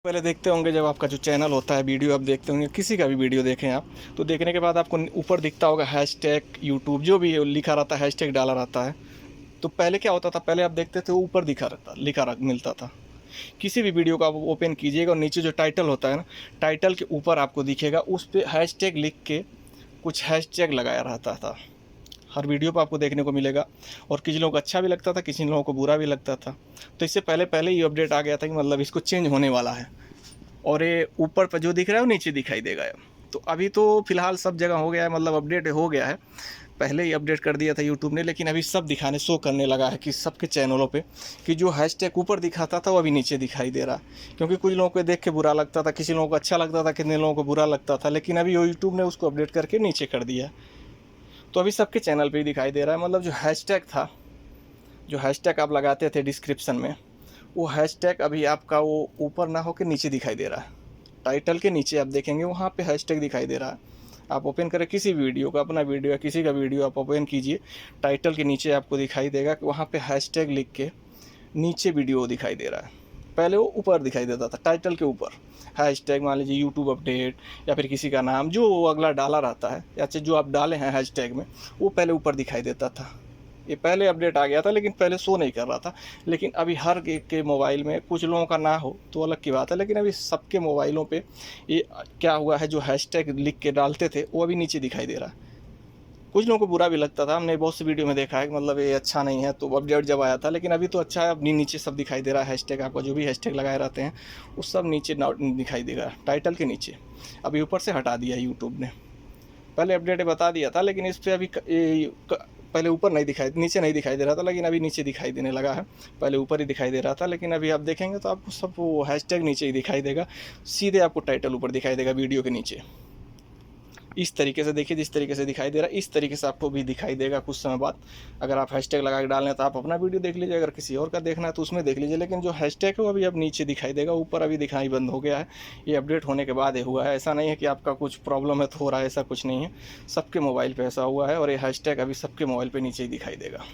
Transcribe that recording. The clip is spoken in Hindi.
पहले देखते होंगे जब आपका जो चैनल होता है, वीडियो आप देखते होंगे, किसी का भी वीडियो देखें आप, तो देखने के बाद आपको ऊपर दिखता होगा हैशटैग यूट्यूब, जो भी लिखा रहता है, हैशटैग डाला रहता है। तो पहले क्या होता था, पहले आप देखते थे ऊपर दिखा रहता मिलता था। किसी भी वीडियो को आप ओपन कीजिएगा और नीचे जो टाइटल होता है ना, टाइटल के ऊपर आपको दिखेगा, उस पर हैशटैग लिख के कुछ हैशटैग लगाया रहता था। हर वीडियो पर आपको देखने को मिलेगा, और किसी लोगों को अच्छा भी लगता था, किसी लोगों को बुरा भी लगता था। तो इससे पहले पहले ये अपडेट आ गया था कि मतलब इसको चेंज होने वाला है, और ये ऊपर पर जो दिख रहा है वो नीचे दिखाई देगा। तो अभी तो फ़िलहाल सब जगह हो गया है, मतलब अपडेट हो गया है। पहले ही अपडेट कर दिया था यूट्यूब ने, लेकिन अभी सब दिखाने शो करने लगा है कि सबके चैनलों पे कि जो हैशटैग ऊपर दिखाता था वो अभी नीचे दिखाई दे रहा है। क्योंकि कुछ लोगों को देख के बुरा लगता था, किसी लोगों को अच्छा लगता था, कितने लोगों को बुरा लगता था, लेकिन अभी यूट्यूब ने उसको अपडेट करके नीचे कर दिया। तो अभी सबके चैनल पे ही दिखाई दे रहा है। मतलब जो हैशटैग था, जो हैशटैग आप लगाते थे डिस्क्रिप्शन में, वो हैशटैग अभी आपका वो ऊपर ना होकर नीचे दिखाई दे रहा है। टाइटल के नीचे आप देखेंगे वहाँ पे हैशटैग दिखाई दे रहा है। आप ओपन करें किसी वीडियो का, अपना वीडियो या किसी का वीडियो आप ओपन कीजिए, टाइटल के नीचे आपको दिखाई देगा कि वहाँ पे हैशटैग लिख के नीचे वीडियो दिखाई दे रहा है। पहले वो ऊपर दिखाई देता था, टाइटल के ऊपर हैशटैग, मान लीजिए यूट्यूब अपडेट या फिर किसी का नाम जो वो अगला डाला रहता है, या जो आप डाले हैं हैशटैग में, वो पहले ऊपर दिखाई देता था। ये पहले अपडेट आ गया था, लेकिन पहले शो नहीं कर रहा था। लेकिन अभी हर एक के मोबाइल में, कुछ लोगों का ना हो तो अलग की बात है, लेकिन अभी सबके मोबाइलों पे ये क्या हुआ है, जो हैशटैग लिख के डालते थे वो अभी नीचे दिखाई दे रहा है। कुछ लोगों को बुरा भी लगता था, हमने बहुत सी वीडियो में देखा है कि मतलब ये अच्छा नहीं है, तो अपडेट जब आया था। लेकिन अभी तो अच्छा है, अपनी नीचे सब दिखाई दे रहा है हैशटैग। आपका जो भी हैशटैग लगाए रहते हैं वो सब नीचे दिखाई देगा, टाइटल के नीचे। अभी ऊपर से हटा दिया यूट्यूब ने, पहले अपडेट बता दिया था, लेकिन इस पर अभी पहले ऊपर नहीं दिखाई, नीचे नहीं दिखाई दे रहा था, लेकिन अभी नीचे दिखाई देने लगा है। पहले ऊपर ही दिखाई दे रहा था, लेकिन अभी आप देखेंगे तो आपको सब वो हैशटैग नीचे ही दिखाई देगा, सीधे आपको टाइटल ऊपर दिखाई देगा वीडियो के नीचे। इस तरीके से देखिए, जिस तरीके से दिखाई दे रहा है इस तरीके से आपको भी दिखाई देगा कुछ समय बाद। अगर आप हैशटैग लगा के डाल रहे हैं तो आप अपना वीडियो देख लीजिए, अगर किसी और का देखना है तो उसमें देख लीजिए, लेकिन जो हैशटैग है वो अभी अब नीचे दिखाई देगा, ऊपर अभी दिखाई बंद हो गया है। ये अपडेट होने के बाद ही हुआ है, ऐसा नहीं है कि आपका कुछ प्रॉब्लम है तो हो रहा है, ऐसा कुछ नहीं है। सबके मोबाइल पर ऐसा हुआ है, और ये हैशटैग अभी सबके मोबाइल पर नीचे ही दिखाई देगा।